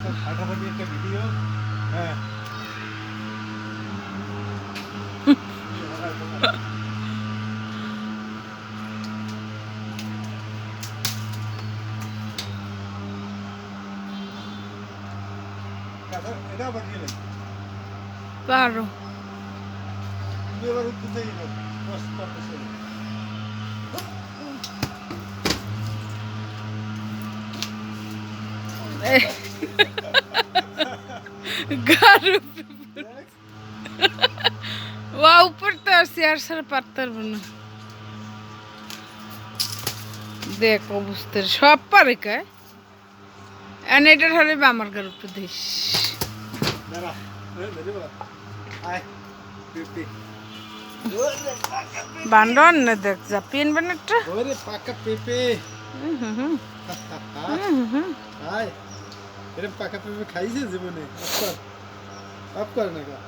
ফাটাফাটি একটা ভিডিও। হ্যাঁ এটাও পাঠিয়ে নেই। পারো তুমি এবার উঠতে চাই না কষ্ট করতেছে। গার ওয়া উপর তো আর চেয়ার ছাড়া পারতে পারবো না। দেখ অবস্থা সব পারে কায় এন এটার হলে আমার গার উপর দিস দাঁড়া ধরে বলা আয় পিপি বান্ডন না দেখ যা পিন বানাটা ওরে পাকা পেঁপে। আয় এরকম পাকা পেঁপে খাইছে জীবনে? আপ কর না গা।